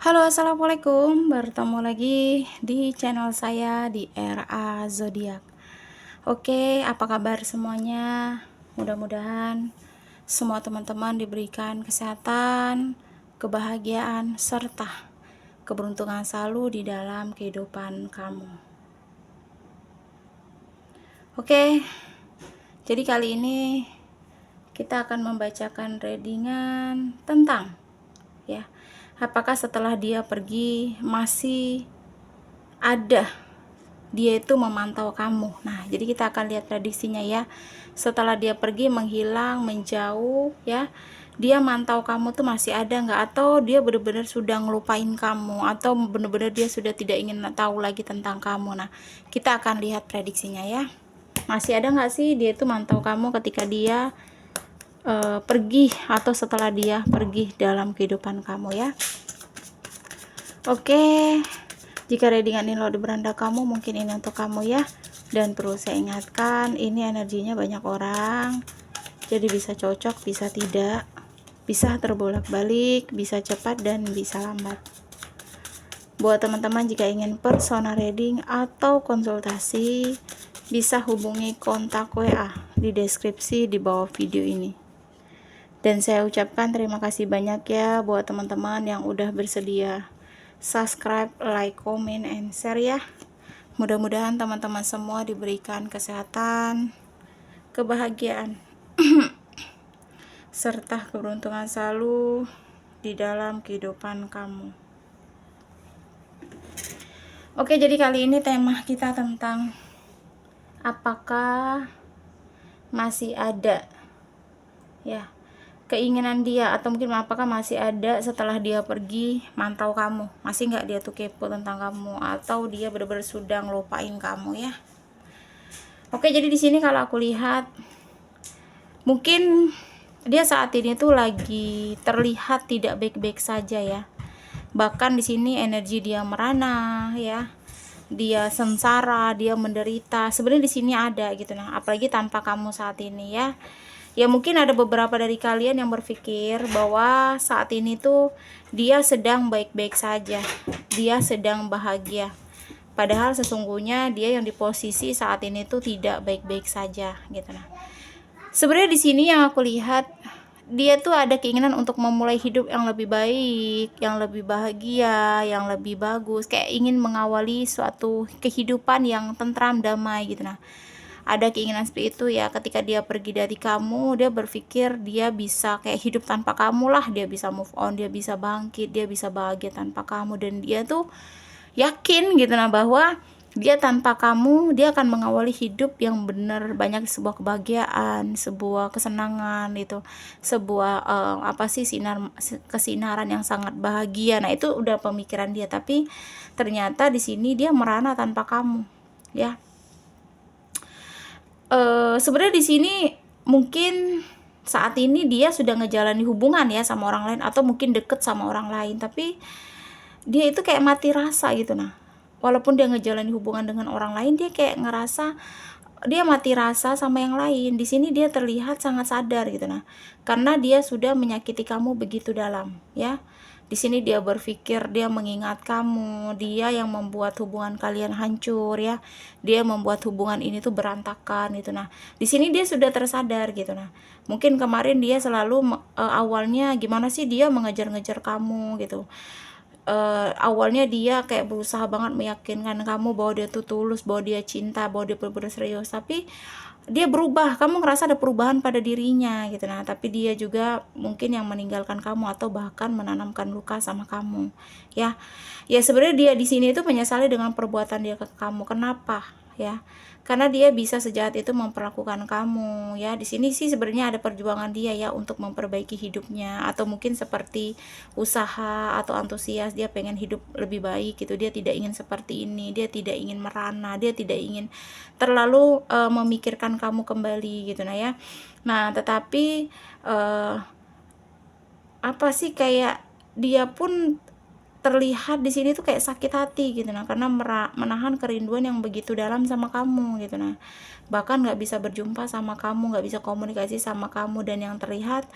Halo, assalamualaikum. Bertemu lagi di channel saya di RA Zodiak. Oke, apa kabar semuanya? Mudah-mudahan semua teman-teman diberikan kesehatan, kebahagiaan, serta keberuntungan selalu di dalam kehidupan kamu. Oke, jadi kali ini kita akan membacakan readingan tentang apakah setelah dia pergi masih ada dia itu memantau kamu. Nah, jadi kita akan lihat prediksinya ya. Setelah dia pergi, menghilang, menjauh ya, dia mantau kamu tuh masih ada nggak, atau dia benar-benar sudah ngelupain kamu, atau benar-benar dia sudah tidak ingin tahu lagi tentang kamu. Nah, kita akan lihat prediksinya ya. Masih ada nggak sih dia itu mantau kamu ketika dia pergi, atau setelah dia pergi dalam kehidupan kamu ya. Oke, jika readingan ini lo di beranda kamu, mungkin ini untuk kamu ya. Dan perlu saya ingatkan, ini energinya banyak orang, jadi bisa cocok, bisa tidak, bisa terbolak-balik, bisa cepat dan bisa lambat. Buat teman-teman jika ingin personal reading atau konsultasi, bisa hubungi kontak WA di deskripsi di bawah video ini. Dan saya ucapkan terima kasih banyak ya buat teman-teman yang udah bersedia subscribe, like, comment, and share ya. Mudah-mudahan teman-teman semua diberikan kesehatan, kebahagiaan, serta keberuntungan selalu di dalam kehidupan kamu. Oke, jadi kali ini tema kita tentang apakah masih ada ya keinginan dia, atau mungkin apakah masih ada setelah dia pergi mantau kamu, masih nggak dia tuh kepo tentang kamu, atau dia benar-benar sudah ngelupain kamu ya. Oke, jadi di sini kalau aku lihat mungkin dia saat ini tuh lagi terlihat tidak baik-baik saja ya. Bahkan di sini energi dia merana ya, dia sengsara, dia menderita. Sebenarnya di sini ada gitu. Nah, apalagi tanpa kamu saat ini ya. Ya mungkin ada beberapa dari kalian yang berpikir bahwa saat ini tuh dia sedang baik-baik saja, dia sedang bahagia. Padahal sesungguhnya dia yang di posisi saat ini tuh tidak baik-baik saja gitu. Nah, sebenarnya di sini yang aku lihat, dia tuh ada keinginan untuk memulai hidup yang lebih baik, yang lebih bahagia, yang lebih bagus, kayak ingin mengawali suatu kehidupan yang tentram, damai gitu. Nah, ada keinginan seperti itu ya. Ketika dia pergi dari kamu, dia berpikir dia bisa kayak hidup tanpa kamu lah, dia bisa move on, dia bisa bangkit, dia bisa bahagia tanpa kamu. Dan dia tuh yakin gitu nah, bahwa dia tanpa kamu, dia akan mengawali hidup yang benar, banyak sebuah kebahagiaan, sebuah kesenangan itu, sebuah kesinaran yang sangat bahagia. Nah, itu udah pemikiran dia, tapi ternyata di sini dia merana tanpa kamu ya. Sebenarnya di sini mungkin saat ini dia sudah ngejalani hubungan ya sama orang lain, atau mungkin deket sama orang lain, tapi dia itu kayak mati rasa gitu. Nah, walaupun dia ngejalani hubungan dengan orang lain, dia kayak ngerasa dia mati rasa sama yang lain. Di sini dia terlihat sangat sadar gitu. Nah, karena dia sudah menyakiti kamu begitu dalam ya. Di sini dia berpikir, dia mengingat kamu, dia yang membuat hubungan kalian hancur ya. Dia membuat hubungan ini tuh berantakan gitu. Nah, di sini dia sudah tersadar gitu. Nah, mungkin kemarin dia selalu awalnya gimana sih dia mengejar-ngejar kamu gitu. Awalnya dia kayak berusaha banget meyakinkan kamu bahwa dia tuh tulus, bahwa dia cinta, bahwa dia benar-benar serius, tapi dia berubah, kamu ngerasa ada perubahan pada dirinya gitu. Nah, tapi dia juga mungkin yang meninggalkan kamu, atau bahkan menanamkan luka sama kamu ya. Ya sebenarnya dia di sini itu menyesali dengan perbuatan dia ke kamu. Kenapa ya? Karena dia bisa sejahat itu memperlakukan kamu ya. Di sini sih sebenarnya ada perjuangan dia ya untuk memperbaiki hidupnya, atau mungkin seperti usaha atau antusias, dia pengen hidup lebih baik gitu. Dia tidak ingin seperti ini, dia tidak ingin merana, dia tidak ingin terlalu memikirkan kamu kembali gitu nah ya. Nah, tetapi apa sih, kayak dia pun terlihat di sini tuh kayak sakit hati gitu nah, karena menahan kerinduan yang begitu dalam sama kamu gitu. Nah, bahkan nggak bisa berjumpa sama kamu, nggak bisa komunikasi sama kamu. Dan yang terlihat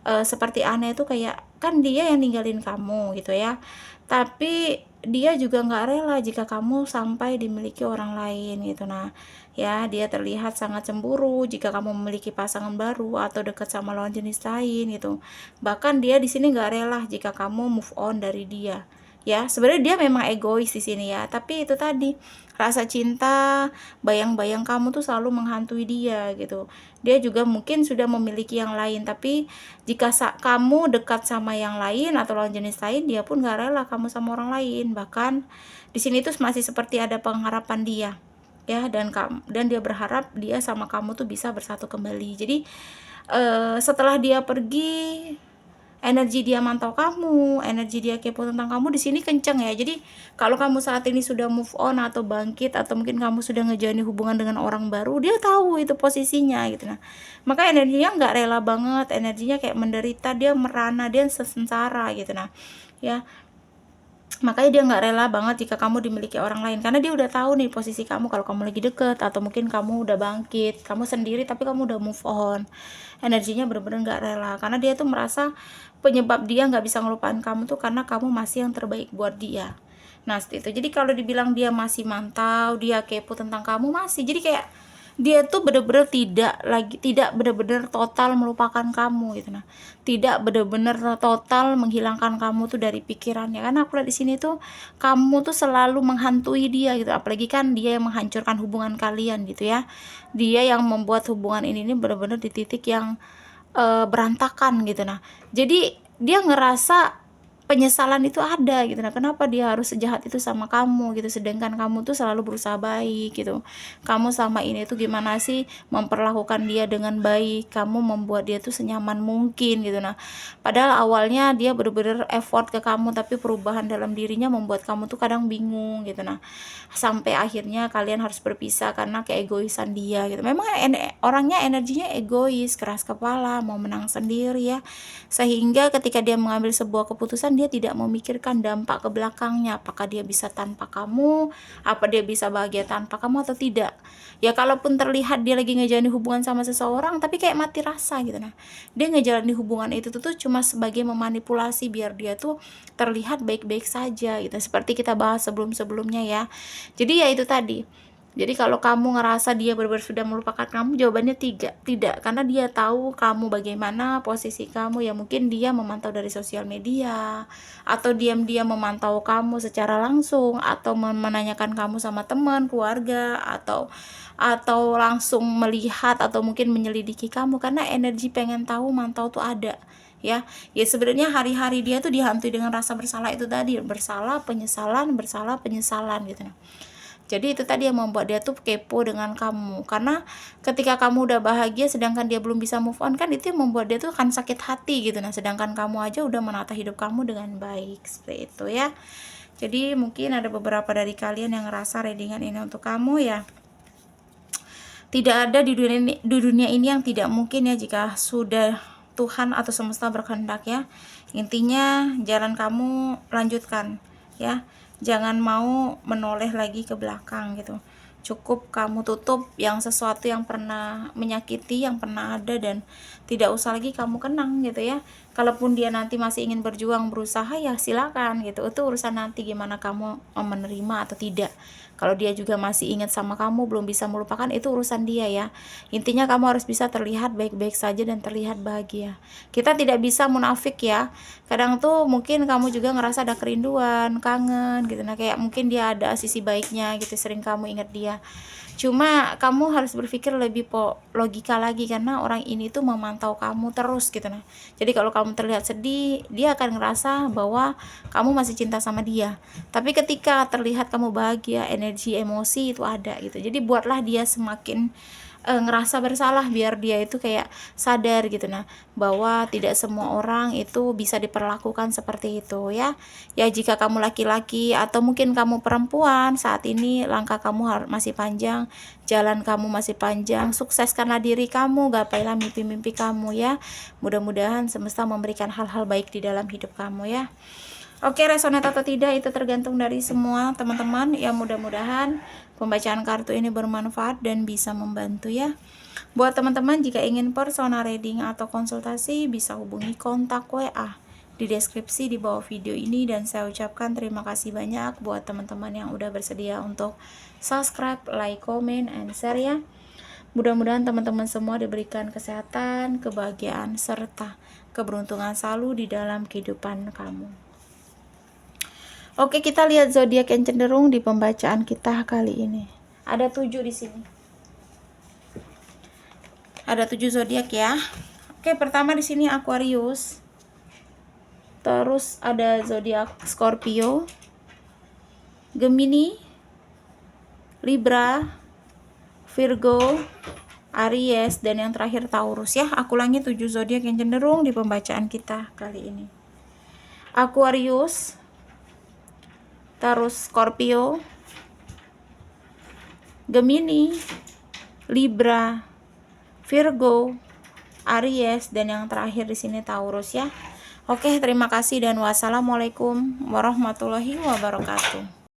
seperti aneh itu kayak kan dia yang ninggalin kamu gitu ya, tapi dia juga nggak rela jika kamu sampai dimiliki orang lain gitu. Nah ya, dia terlihat sangat cemburu jika kamu memiliki pasangan baru atau dekat sama lawan jenis lain gitu. Bahkan dia di sini nggak rela jika kamu move on dari dia. Ya, sebenarnya dia memang egois di sini ya, tapi itu tadi, rasa cinta, bayang-bayang kamu tuh selalu menghantui dia gitu. Dia juga mungkin sudah memiliki yang lain, tapi jika kamu dekat sama yang lain atau lawan jenis lain, dia pun gak rela kamu sama orang lain. Bahkan di sini tuh masih seperti ada pengharapan dia ya, dan dia berharap dia sama kamu tuh bisa bersatu kembali. Jadi setelah dia pergi, energi dia mantau kamu, energi dia kepo tentang kamu di sini kenceng ya. Jadi kalau kamu saat ini sudah move on atau bangkit, atau mungkin kamu sudah ngejalani hubungan dengan orang baru, dia tahu itu posisinya gitu. Nah, maka energinya nggak rela banget, energinya kayak menderita, dia merana, dia sengsara gitu. Nah ya, makanya dia nggak rela banget jika kamu dimiliki orang lain, karena dia udah tahu nih posisi kamu kalau kamu lagi deket, atau mungkin kamu udah bangkit, kamu sendiri tapi kamu udah move on. Energinya bener-bener nggak rela, karena dia tuh merasa penyebab dia nggak bisa ngelupain kamu tuh karena kamu masih yang terbaik buat dia. Nah seperti itu. Jadi kalau dibilang dia masih mantau, dia kepo tentang kamu, masih. Jadi kayak dia tuh bener-bener tidak bener-bener total melupakan kamu gitu. Nah tidak bener-bener total menghilangkan kamu tuh dari pikirannya, karena aku lihat di sini tuh kamu tuh selalu menghantui dia gitu. Apalagi kan dia yang menghancurkan hubungan kalian gitu ya, dia yang membuat hubungan ini bener-bener di titik yang berantakan gitu. Nah jadi dia ngerasa penyesalan itu ada gitu. Nah kenapa dia harus sejahat itu sama kamu gitu, sedangkan kamu tuh selalu berusaha baik gitu. Kamu sama ini tuh gimana sih memperlakukan dia dengan baik, kamu membuat dia tuh senyaman mungkin gitu. Nah padahal awalnya dia bener-bener effort ke kamu, tapi perubahan dalam dirinya membuat kamu tuh kadang bingung gitu. Nah sampai akhirnya kalian harus berpisah karena keegoisan dia gitu. Memang orangnya energinya egois, keras kepala, mau menang sendiri ya, sehingga ketika dia mengambil sebuah keputusan, dia tidak memikirkan dampak ke belakangnya, apakah dia bisa tanpa kamu, apa dia bisa bahagia tanpa kamu atau tidak. Ya kalaupun terlihat dia lagi ngejalani hubungan sama seseorang tapi kayak mati rasa gitu. Nah dia ngejalani hubungan itu tuh cuma sebagai memanipulasi biar dia tuh terlihat baik-baik saja gitu, seperti kita bahas sebelum-sebelumnya ya. Jadi ya itu tadi, jadi kalau kamu ngerasa dia benar-benar sudah melupakan kamu, jawabannya tidak, karena dia tahu kamu bagaimana posisi kamu. Ya mungkin dia memantau dari sosial media, atau diam-diam memantau kamu secara langsung, atau menanyakan kamu sama teman, keluarga, atau langsung melihat, atau mungkin menyelidiki kamu, karena energi pengen tahu, mantau tuh ada ya. Ya sebenarnya hari-hari dia tuh dihantui dengan rasa bersalah itu tadi, bersalah penyesalan gitu. Jadi itu tadi yang membuat dia tuh kepo dengan kamu, karena ketika kamu udah bahagia sedangkan dia belum bisa move on, kan itu yang membuat dia tuh akan sakit hati gitu. Nah sedangkan kamu aja udah menata hidup kamu dengan baik, seperti itu ya. Jadi mungkin ada beberapa dari kalian yang ngerasa readingan ini untuk kamu ya. Tidak ada di dunia ini yang tidak mungkin ya jika sudah Tuhan atau semesta berkehendak ya. Intinya jalan kamu lanjutkan ya, jangan mau menoleh lagi ke belakang gitu. Cukup kamu tutup yang sesuatu yang pernah menyakiti, yang pernah ada, dan tidak usah lagi kamu kenang gitu ya. Kalaupun dia nanti masih ingin berjuang, berusaha, ya silakan gitu, itu urusan nanti gimana kamu menerima atau tidak. Kalau dia juga masih ingat sama kamu, belum bisa melupakan, itu urusan dia ya. Intinya kamu harus bisa terlihat baik-baik saja dan terlihat bahagia. Kita tidak bisa munafik ya. Kadang tuh mungkin kamu juga ngerasa ada kerinduan, kangen gitu. Nah kayak mungkin dia ada sisi baiknya gitu, sering kamu ingat dia. Cuma kamu harus berpikir lebih logika lagi, karena orang ini tuh memantau kamu terus gitu. Nah jadi kalau kamu terlihat sedih, dia akan ngerasa bahwa kamu masih cinta sama dia. Tapi ketika terlihat kamu bahagia, energi emosi itu ada gitu. Jadi buatlah dia semakin ngerasa bersalah, biar dia itu kayak sadar gitu, nah bahwa tidak semua orang itu bisa diperlakukan seperti itu ya. Ya jika kamu laki-laki atau mungkin kamu perempuan, saat ini langkah kamu masih panjang, jalan kamu masih panjang. Sukseskanlah diri kamu, gapailah mimpi-mimpi kamu ya. Mudah-mudahan semesta memberikan hal-hal baik di dalam hidup kamu ya. Oke, resonate atau tidak itu tergantung dari semua teman-teman ya. Mudah-mudahan pembacaan kartu ini bermanfaat dan bisa membantu ya. Buat teman-teman jika ingin personal reading atau konsultasi, bisa hubungi kontak WA di deskripsi di bawah video ini, dan saya ucapkan terima kasih banyak buat teman-teman yang udah bersedia untuk subscribe, like, comment, and share ya. Mudah-mudahan teman-teman semua diberikan kesehatan, kebahagiaan, serta keberuntungan selalu di dalam kehidupan kamu. Oke, kita lihat zodiak yang cenderung di pembacaan kita kali ini. Ada 7 di sini. Ada 7 zodiak ya. Oke, pertama di sini Aquarius. Terus ada zodiak Scorpio, Gemini, Libra, Virgo, Aries, dan yang terakhir Taurus ya. Aku ulangi 7 zodiak yang cenderung di pembacaan kita kali ini. Aquarius, terus Scorpio, Gemini, Libra, Virgo, Aries, dan yang terakhir di sini Taurus ya. Oke, terima kasih dan wassalamualaikum warahmatullahi wabarakatuh.